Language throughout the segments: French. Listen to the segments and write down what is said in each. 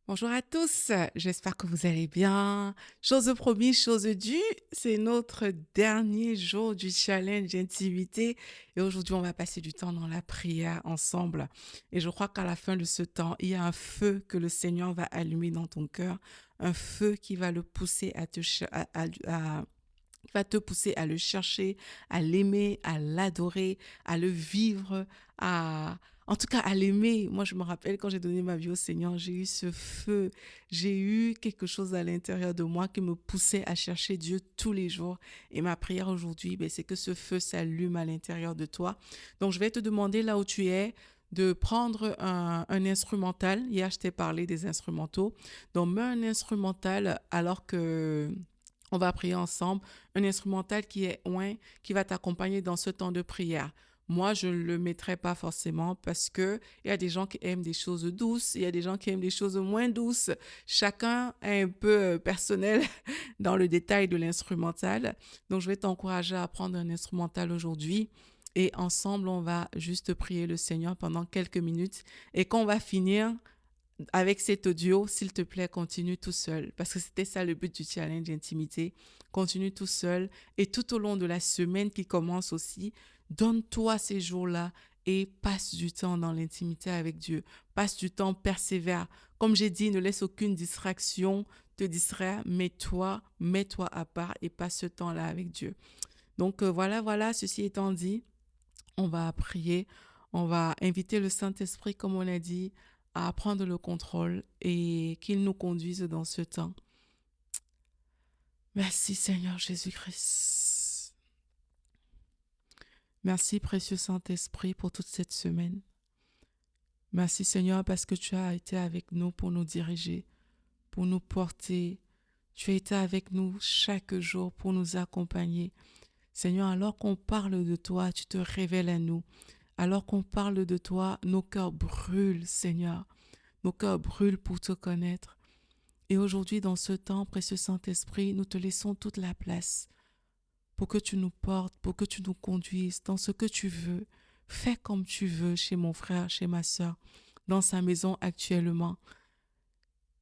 Bonjour à tous, j'espère que vous allez bien. Chose promise, chose due, c'est notre dernier jour du challenge intimité et aujourd'hui on va passer du temps dans la prière ensemble. Et je crois qu'à la fin de ce temps, il y a un feu que le Seigneur va allumer dans ton cœur, un feu qui va le pousser à te qui va te pousser à le chercher, à l'aimer, à l'adorer, à le vivre, en tout cas, à l'aimer. Moi, je me rappelle quand j'ai donné ma vie au Seigneur, j'ai eu ce feu, j'ai eu quelque chose à l'intérieur de moi qui me poussait à chercher Dieu tous les jours. Et ma prière aujourd'hui, c'est que ce feu s'allume à l'intérieur de toi. Donc, je vais te demander là où tu es de prendre un instrumental. Hier, je t'ai parlé des instrumentaux. Donc, mets un instrumental alors que on va prier ensemble, un instrumental qui est oint, qui va t'accompagner dans ce temps de prière. Moi, je ne le mettrai pas forcément parce que il y a des gens qui aiment des choses douces, il y a des gens qui aiment des choses moins douces. Chacun est un peu personnel dans le détail de l'instrumental. Donc, je vais t'encourager à prendre un instrumental aujourd'hui et ensemble, on va juste prier le Seigneur pendant quelques minutes. Et quand on va finir, avec cet audio, s'il te plaît, continue tout seul. Parce que c'était ça le but du challenge intimité. Continue tout seul. Et tout au long de la semaine qui commence aussi, donne-toi ces jours-là et passe du temps dans l'intimité avec Dieu. Passe du temps, persévère. Comme j'ai dit, ne laisse aucune distraction te distraire. Mets-toi à part et passe ce temps-là avec Dieu. Donc voilà, ceci étant dit, on va prier, on va inviter le Saint-Esprit, comme on l'a dit, à prendre le contrôle et qu'il nous conduise dans ce temps. Merci Seigneur Jésus-Christ. Merci précieux Saint-Esprit pour toute cette semaine. Merci Seigneur parce que tu as été avec nous pour nous diriger, pour nous porter. Tu as été avec nous chaque jour pour nous accompagner. Seigneur, alors qu'on parle de toi, tu te révèles à nous. Alors qu'on parle de toi, nos cœurs brûlent, Seigneur. Nos cœurs brûlent pour te connaître. Et aujourd'hui, dans ce temps, précieux Saint-Esprit, nous te laissons toute la place pour que tu nous portes, pour que tu nous conduises dans ce que tu veux. Fais comme tu veux chez mon frère, chez ma sœur, dans sa maison actuellement.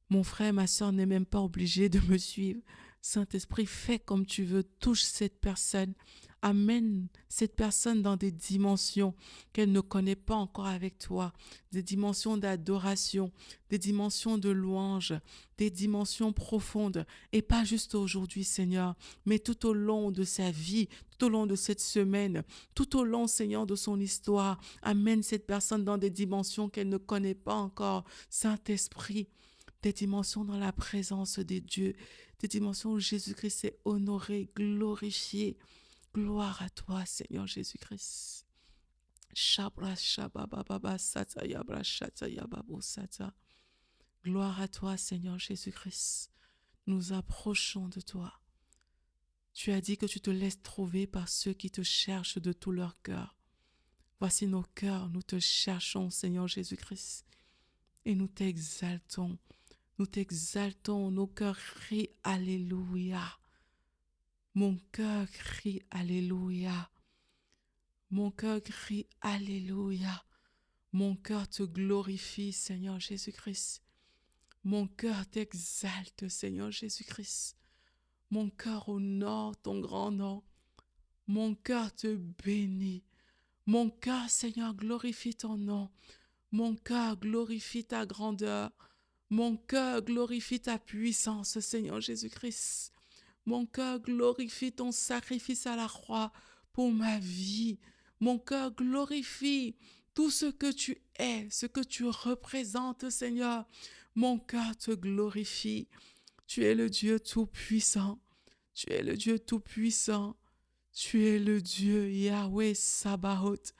Mon frère, ma sœur n'est même pas obligé de me suivre. Saint-Esprit, fais comme tu veux, touche cette personne, amène cette personne dans des dimensions qu'elle ne connaît pas encore avec toi, des dimensions d'adoration, des dimensions de louange, des dimensions profondes, et pas juste aujourd'hui, Seigneur, mais tout au long de sa vie, tout au long de cette semaine, tout au long, Seigneur, de son histoire, amène cette personne dans des dimensions qu'elle ne connaît pas encore. Saint-Esprit, des dimensions dans la présence de Dieu, des dimensions où Jésus-Christ est honoré, glorifié. Gloire à toi, Seigneur Jésus-Christ. Shabra shabababa sata yabra shata yababo sata. Gloire à toi, Seigneur Jésus-Christ. Nous approchons de toi. Tu as dit que tu te laisses trouver par ceux qui te cherchent de tout leur cœur. Voici nos cœurs, nous te cherchons, Seigneur Jésus-Christ, et nous t'exaltons. Nous t'exaltons, nos cœurs crient Alléluia. Mon cœur crie Alléluia. Mon cœur crie Alléluia. Mon cœur te glorifie, Seigneur Jésus-Christ. Mon cœur t'exalte, Seigneur Jésus-Christ. Mon cœur honore ton grand nom. Mon cœur te bénit. Mon cœur, Seigneur, glorifie ton nom. Mon cœur glorifie ta grandeur. Mon cœur glorifie ta puissance, Seigneur Jésus-Christ. Mon cœur glorifie ton sacrifice à la croix pour ma vie. Mon cœur glorifie tout ce que tu es, ce que tu représentes, Seigneur. Mon cœur te glorifie. Tu es le Dieu tout-puissant. Tu es le Dieu tout-puissant. Tu es le Dieu Yahweh Sabaoth,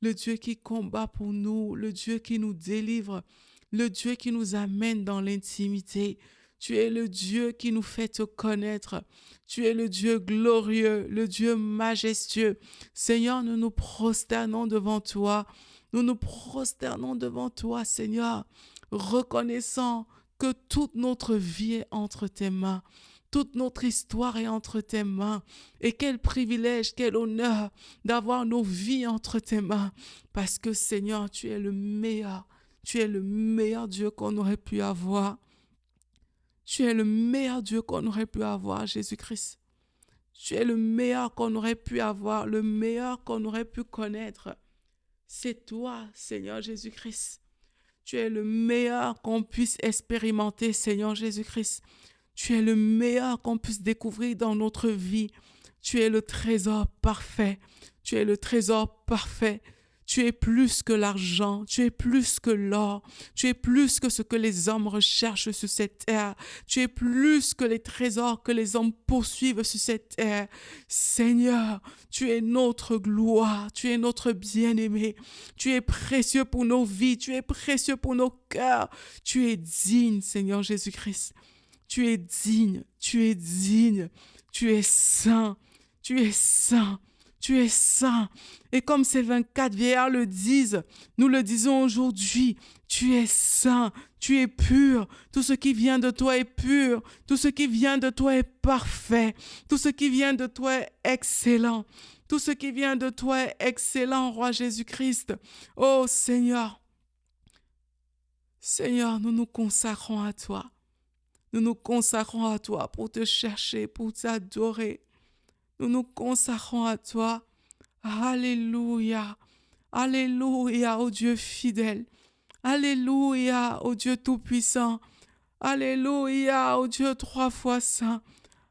le Dieu qui combat pour nous, le Dieu qui nous délivre, le Dieu qui nous amène dans l'intimité. Tu es le Dieu qui nous fait te connaître. Tu es le Dieu glorieux, le Dieu majestueux. Seigneur, nous nous prosternons devant toi. Nous nous prosternons devant toi, Seigneur, reconnaissant que toute notre vie est entre tes mains. Toute notre histoire est entre tes mains. Et quel privilège, quel honneur d'avoir nos vies entre tes mains. Parce que Seigneur, tu es le meilleur. Tu es le meilleur Dieu qu'on aurait pu avoir. Tu es le meilleur Dieu qu'on aurait pu avoir, Jésus-Christ. Tu es le meilleur qu'on aurait pu avoir, le meilleur qu'on aurait pu connaître. C'est toi, Seigneur Jésus-Christ. Tu es le meilleur qu'on puisse expérimenter, Seigneur Jésus-Christ. Tu es le meilleur qu'on puisse découvrir dans notre vie. Tu es le trésor parfait. Tu es le trésor parfait. Tu es plus que l'argent, tu es plus que l'or, tu es plus que ce que les hommes recherchent sur cette terre, tu es plus que les trésors que les hommes poursuivent sur cette terre. Seigneur, tu es notre gloire, tu es notre bien-aimé, tu es précieux pour nos vies, tu es précieux pour nos cœurs, tu es digne, Seigneur Jésus-Christ. Tu es digne, tu es digne, tu es saint, tu es saint. Tu es saint. Et comme ces 24 vieillards le disent, nous le disons aujourd'hui, tu es saint, tu es pur. Tout ce qui vient de toi est pur. Tout ce qui vient de toi est parfait. Tout ce qui vient de toi est excellent. Tout ce qui vient de toi est excellent, Roi Jésus-Christ. Oh Seigneur, Seigneur, nous nous consacrons à toi. Nous nous consacrons à toi pour te chercher, pour t'adorer. Nous nous consacrons à toi. Alléluia. Alléluia, ô Dieu fidèle. Alléluia, ô Dieu tout-puissant. Alléluia, ô Dieu 3 fois saint.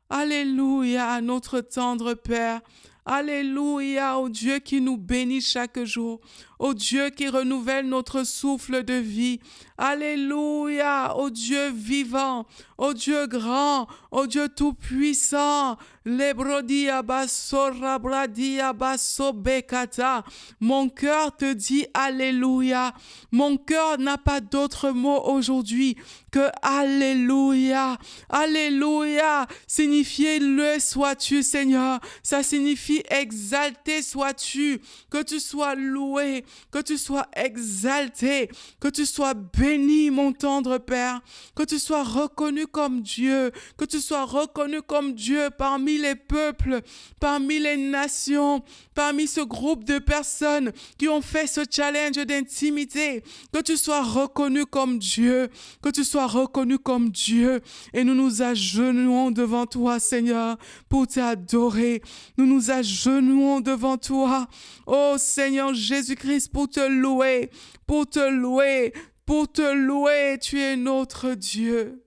Alléluia, notre tendre Père. Alléluia, ô Dieu qui nous bénit chaque jour. Ô Dieu qui renouvelle notre souffle de vie. Alléluia, ô Dieu vivant, ô Dieu grand, ô Dieu tout-puissant. Lebrodia basso rabradia basso bekata. Mon cœur te dit Alléluia. Mon cœur n'a pas d'autre mot aujourd'hui que Alléluia. Alléluia. Signifier le sois-tu, Seigneur. Ça signifie exalté sois-tu. Que tu sois loué, que tu sois exalté, que tu sois béni, mon tendre Père, que tu sois reconnu comme Dieu, que tu sois reconnu comme Dieu parmi les peuples, parmi les nations, parmi ce groupe de personnes qui ont fait ce challenge d'intimité, que tu sois reconnu comme Dieu, que tu sois reconnu comme Dieu. Et nous nous agenouillons devant toi, Seigneur, pour t'adorer. Nous nous agenouillons devant toi, ô Seigneur Jésus-Christ, pour te louer, pour te louer, pour te louer. Tu es notre Dieu.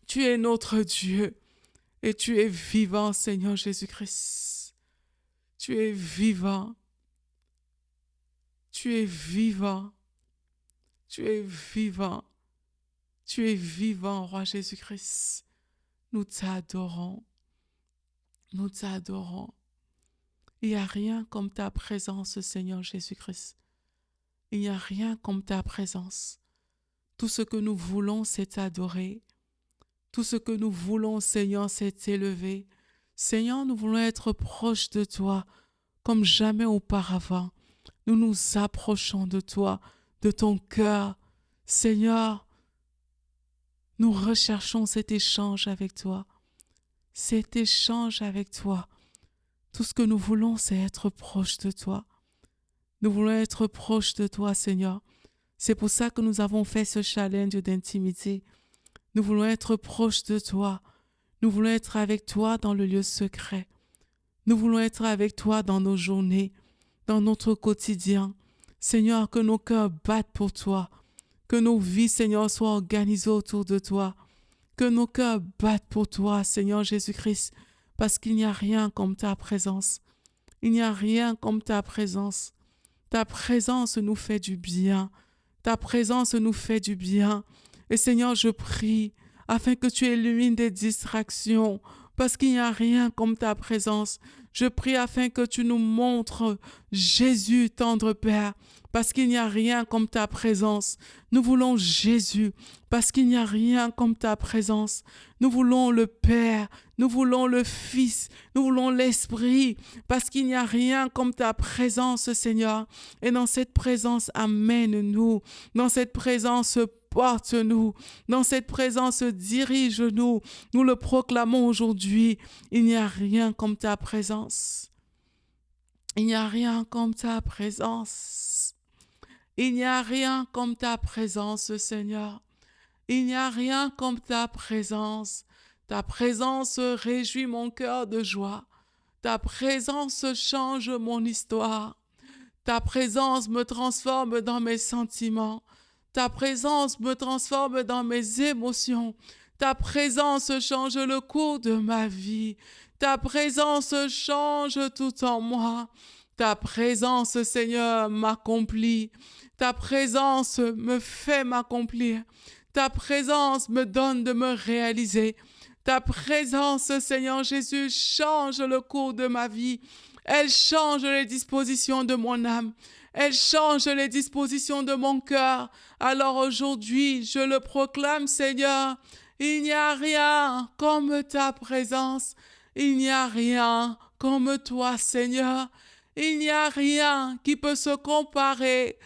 Tu es notre Dieu. Et tu es vivant, Seigneur Jésus-Christ. Tu es vivant. Tu es vivant. Tu es vivant. Tu es vivant, Roi Jésus-Christ. Nous t'adorons. Nous t'adorons. Il n'y a rien comme ta présence, Seigneur Jésus-Christ. Il n'y a rien comme ta présence. Tout ce que nous voulons, c'est t'adorer. Tout ce que nous voulons, Seigneur, c'est t'élever. Seigneur, nous voulons être proches de toi comme jamais auparavant. Nous nous approchons de toi, de ton cœur. Seigneur, nous recherchons cet échange avec toi. Cet échange avec toi. Tout ce que nous voulons, c'est être proche de toi. Nous voulons être proche de toi, Seigneur. C'est pour ça que nous avons fait ce challenge d'intimité. Nous voulons être proche de toi. Nous voulons être avec toi dans le lieu secret. Nous voulons être avec toi dans nos journées, dans notre quotidien. Seigneur, que nos cœurs battent pour toi. Que nos vies, Seigneur, soient organisées autour de toi. Que nos cœurs battent pour toi, Seigneur Jésus-Christ, parce qu'il n'y a rien comme ta présence. Il n'y a rien comme ta présence. Ta présence nous fait du bien. Ta présence nous fait du bien. Et Seigneur, je prie afin que tu élimines des distractions, parce qu'il n'y a rien comme ta présence. Je prie afin que tu nous montres Jésus, tendre Père, parce qu'il n'y a rien comme ta présence. Nous voulons Jésus, parce qu'il n'y a rien comme ta présence. Nous voulons le Père, nous voulons le Fils, nous voulons l'Esprit, parce qu'il n'y a rien comme ta présence, Seigneur. Et dans cette présence, amène-nous. Dans cette présence, porte-nous. Dans cette présence, dirige-nous. Nous le proclamons aujourd'hui. Il n'y a rien comme ta présence. Il n'y a rien comme ta présence. Il n'y a rien comme ta présence, Seigneur. Il n'y a rien comme ta présence. Ta présence réjouit mon cœur de joie. Ta présence change mon histoire. Ta présence me transforme dans mes sentiments. Ta présence me transforme dans mes émotions. Ta présence change le cours de ma vie. Ta présence change tout en moi. Ta présence, Seigneur, m'accomplit. Ta présence me fait m'accomplir. Ta présence me donne de me réaliser. Ta présence, Seigneur Jésus, change le cours de ma vie. Elle change les dispositions de mon âme. Elle change les dispositions de mon cœur. Alors aujourd'hui, je le proclame, Seigneur, il n'y a rien comme ta présence. Il n'y a rien comme toi, Seigneur. Il n'y a rien qui peut se comparer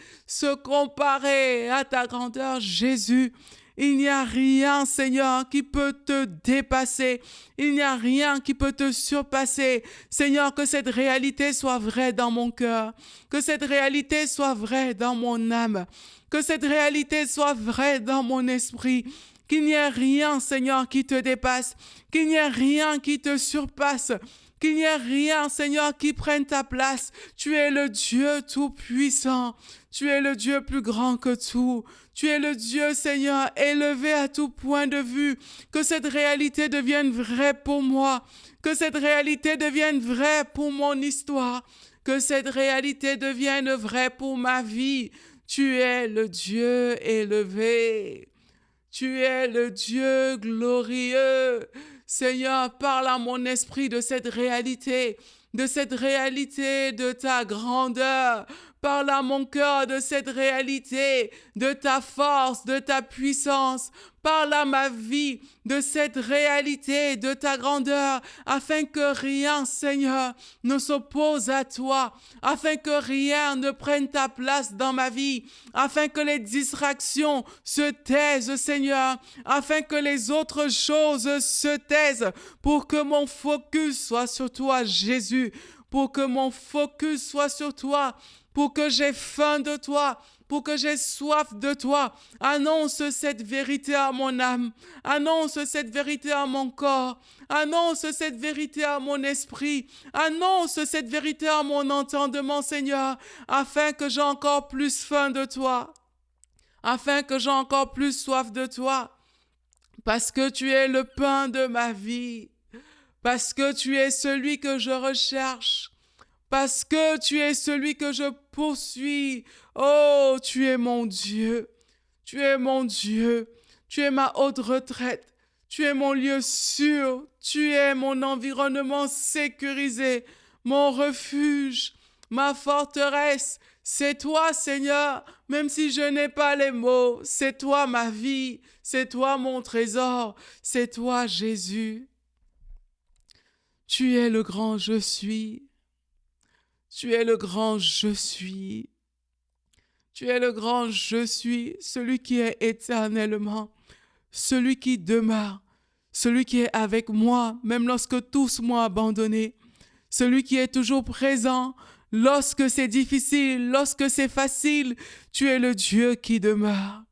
à ta grandeur, Jésus. Il n'y a rien, Seigneur, qui peut te dépasser. Il n'y a rien qui peut te surpasser. Seigneur, que cette réalité soit vraie dans mon cœur. Que cette réalité soit vraie dans mon âme. Que cette réalité soit vraie dans mon esprit. Qu'il n'y ait rien, Seigneur, qui te dépasse. Qu'il n'y ait rien qui te surpasse. Qu'il n'y ait rien, Seigneur, qui prenne ta place. Tu es le Dieu tout-puissant. Tu es le Dieu plus grand que tout. Tu es le Dieu, Seigneur, élevé à tout point de vue. Que cette réalité devienne vraie pour moi. Que cette réalité devienne vraie pour mon histoire. Que cette réalité devienne vraie pour ma vie. Tu es le Dieu élevé. Tu es le Dieu glorieux. Seigneur, parle à mon esprit de cette réalité de ta grandeur. Parle à mon cœur de cette réalité, de ta force, de ta puissance. Parle à ma vie de cette réalité, de ta grandeur, afin que rien, Seigneur, ne s'oppose à toi, afin que rien ne prenne ta place dans ma vie, afin que les distractions se taisent, Seigneur, afin que les autres choses se taisent, pour que mon focus soit sur toi, Jésus, pour que mon focus soit sur toi, pour que j'ai faim de toi, pour que j'ai soif de toi. Annonce cette vérité à mon âme, annonce cette vérité à mon corps, annonce cette vérité à mon esprit, annonce cette vérité à mon entendement, Seigneur, afin que j'ai encore plus faim de toi, afin que j'ai encore plus soif de toi, parce que tu es le pain de ma vie, parce que tu es celui que je recherche, parce que tu es celui que je poursuis. Oh, tu es mon Dieu. Tu es mon Dieu. Tu es ma haute retraite. Tu es mon lieu sûr. Tu es mon environnement sécurisé, mon refuge, ma forteresse. C'est toi, Seigneur, même si je n'ai pas les mots. C'est toi ma vie. C'est toi mon trésor. C'est toi, Jésus. Tu es le grand je suis. Tu es le grand je suis. Tu es le grand je suis, celui qui est éternellement, celui qui demeure, celui qui est avec moi, même lorsque tous m'ont abandonné, celui qui est toujours présent lorsque c'est difficile, lorsque c'est facile. Tu es le Dieu qui demeure.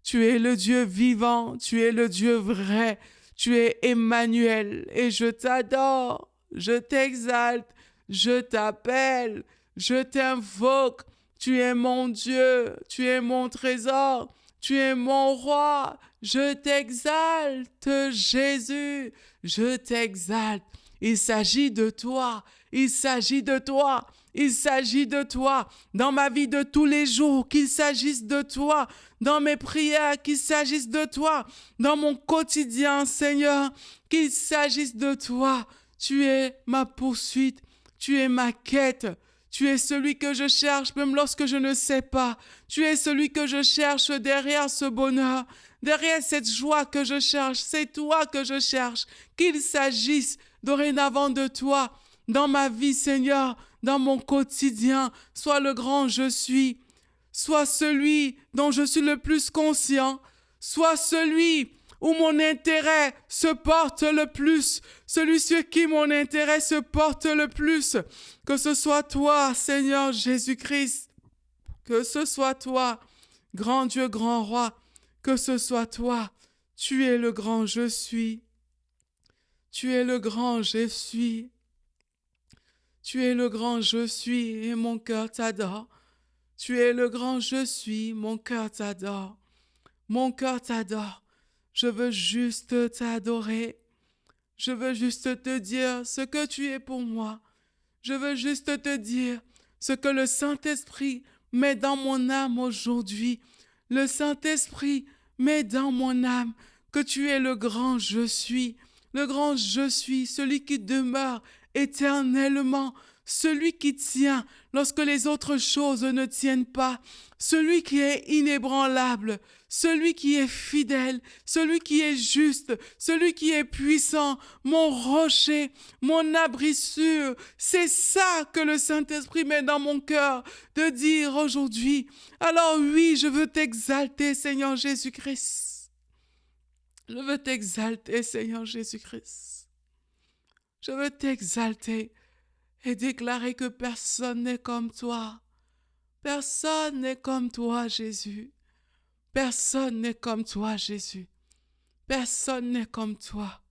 Tu es le Dieu vivant, tu es le Dieu vrai, tu es Emmanuel et je t'adore, je t'exalte. Je t'appelle, je t'invoque, tu es mon Dieu, tu es mon trésor, tu es mon roi, je t'exalte, Jésus, je t'exalte. Il s'agit de toi, il s'agit de toi, il s'agit de toi, dans ma vie de tous les jours, qu'il s'agisse de toi, dans mes prières, qu'il s'agisse de toi, dans mon quotidien, Seigneur, qu'il s'agisse de toi. Tu es ma poursuite. Tu es ma quête, tu es celui que je cherche même lorsque je ne sais pas. Tu es celui que je cherche derrière ce bonheur, derrière cette joie que je cherche. C'est toi que je cherche, qu'il s'agisse dorénavant de toi, dans ma vie, Seigneur, dans mon quotidien. Sois le grand je suis, sois celui dont je suis le plus conscient, sois celui où mon intérêt se porte le plus, celui sur qui mon intérêt se porte le plus, que ce soit toi, Seigneur Jésus-Christ. que ce soit toi, grand Dieu, grand roi, que ce soit toi. Tu es le grand je suis. Tu es le grand je suis. Tu es le grand je suis et mon cœur t'adore. Tu es le grand je suis, mon cœur t'adore. Mon cœur t'adore. Je veux juste t'adorer. Je veux juste te dire ce que tu es pour moi. Je veux juste te dire ce que le Saint-Esprit met dans mon âme aujourd'hui. Le Saint-Esprit met dans mon âme que tu es le grand je suis. Le grand je suis, celui qui demeure éternellement, celui qui tient lorsque les autres choses ne tiennent pas, celui qui est inébranlable, celui qui est fidèle, celui qui est juste, celui qui est puissant, mon rocher, mon abri sûr. C'est ça que le Saint-Esprit met dans mon cœur de dire aujourd'hui. Alors oui, je veux t'exalter, Seigneur Jésus-Christ. Je veux t'exalter, Seigneur Jésus-Christ. Je veux t'exalter et déclarer que personne n'est comme toi. Personne n'est comme toi, Jésus. Personne n'est comme toi, Jésus. Personne n'est comme toi.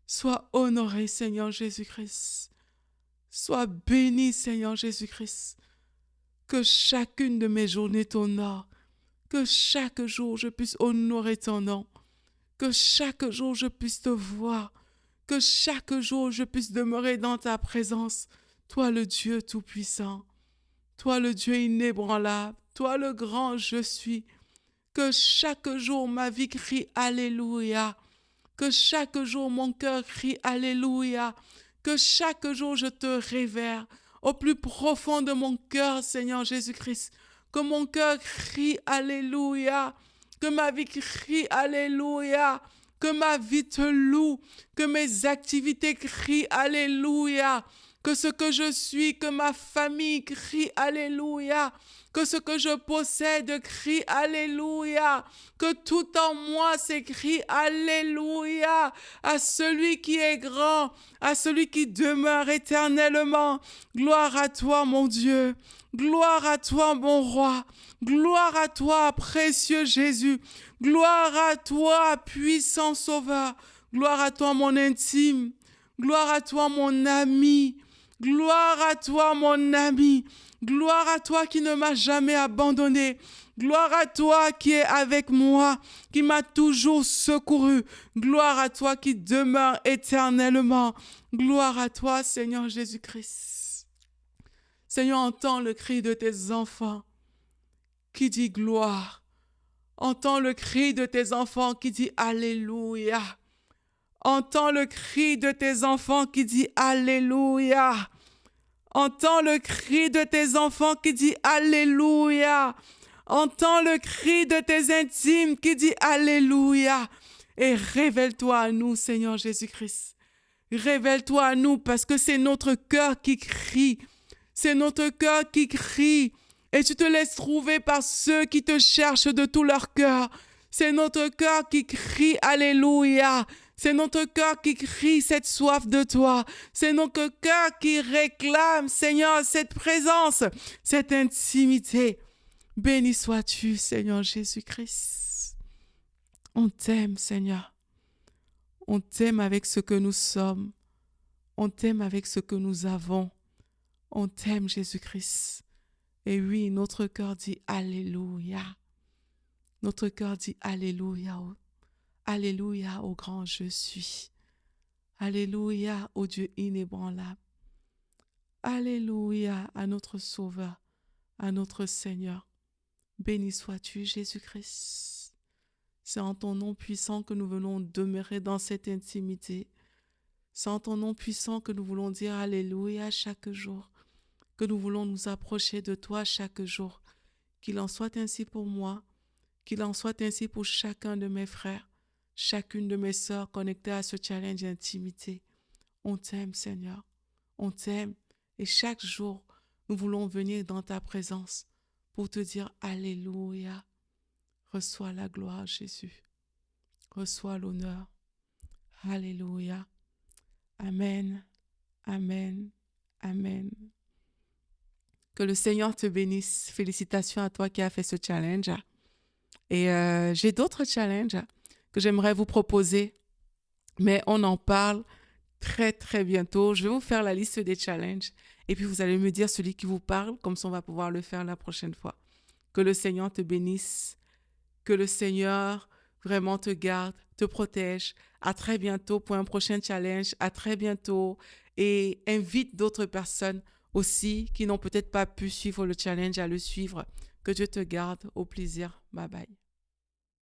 Sois honoré, Seigneur Jésus-Christ. Sois béni, Seigneur Jésus-Christ. Que chacune de mes journées t'honore. Que chaque jour je puisse honorer ton nom. Que chaque jour je puisse te voir. Que chaque jour je puisse demeurer dans ta présence. Toi le Dieu tout-puissant. Toi le Dieu inébranlable. Toi le grand je suis. Que chaque jour ma vie crie Alléluia. Que chaque jour mon cœur crie Alléluia. Que chaque jour je te révère au plus profond de mon cœur, Seigneur Jésus-Christ. Que mon cœur crie Alléluia. Que ma vie crie Alléluia. Que ma vie te loue. Que mes activités crient Alléluia. Que ce que je suis, que ma famille crie Alléluia. Que ce que je possède crie Alléluia. Que tout en moi s'écrie Alléluia à celui qui est grand, à celui qui demeure éternellement. Gloire à toi, mon Dieu. Gloire à toi, mon roi. Gloire à toi, précieux Jésus. Gloire à toi, puissant Sauveur. Gloire à toi, mon intime. Gloire à toi, mon ami. Gloire à toi, mon ami. Gloire à toi qui ne m'as jamais abandonné. Gloire à toi qui est avec moi, qui m'a toujours secouru. Gloire à toi qui demeure éternellement. Gloire à toi, Seigneur Jésus-Christ. Seigneur, entends le cri de tes enfants qui dit gloire. Entends le cri de tes enfants qui dit Alléluia. Entends le cri de tes enfants qui dit Alléluia. Entends le cri de tes enfants qui dit Alléluia. Entends le cri de tes intimes qui dit Alléluia. Et révèle-toi à nous, Seigneur Jésus-Christ. Révèle-toi à nous parce que c'est notre cœur qui crie. C'est notre cœur qui crie. Et tu te laisses trouver par ceux qui te cherchent de tout leur cœur. C'est notre cœur qui crie Alléluia. C'est notre cœur qui crie cette soif de toi. C'est notre cœur qui réclame, Seigneur, cette présence, cette intimité. Béni sois-tu, Seigneur Jésus-Christ. On t'aime, Seigneur. On t'aime avec ce que nous sommes. On t'aime avec ce que nous avons. On t'aime, Jésus-Christ. Et oui, notre cœur dit Alléluia. Notre cœur dit Alléluia. Alléluia au grand je suis. Alléluia au Dieu inébranlable. Alléluia à notre Sauveur, à notre Seigneur. Béni sois-tu, Jésus-Christ. C'est en ton nom puissant que nous venons demeurer dans cette intimité. C'est en ton nom puissant que nous voulons dire Alléluia chaque jour, que nous voulons nous approcher de toi chaque jour. Qu'il en soit ainsi pour moi, qu'il en soit ainsi pour chacun de mes frères, chacune de mes sœurs connectées à ce challenge d'intimité. On t'aime, Seigneur. On t'aime. Et chaque jour, nous voulons venir dans ta présence pour te dire Alléluia. Reçois la gloire, Jésus. Reçois l'honneur. Alléluia. Amen. Amen. Amen. Que le Seigneur te bénisse. Félicitations à toi qui as fait ce challenge. Et j'ai d'autres challenges que j'aimerais vous proposer, mais on en parle très, très bientôt. Je vais vous faire la liste des challenges et puis vous allez me dire celui qui vous parle, comme ça on va pouvoir le faire la prochaine fois. Que le Seigneur te bénisse, que le Seigneur vraiment te garde, te protège. À très bientôt pour un prochain challenge. À très bientôt et invite d'autres personnes aussi qui n'ont peut-être pas pu suivre le challenge à le suivre. Que Dieu te garde. Au plaisir. Bye bye.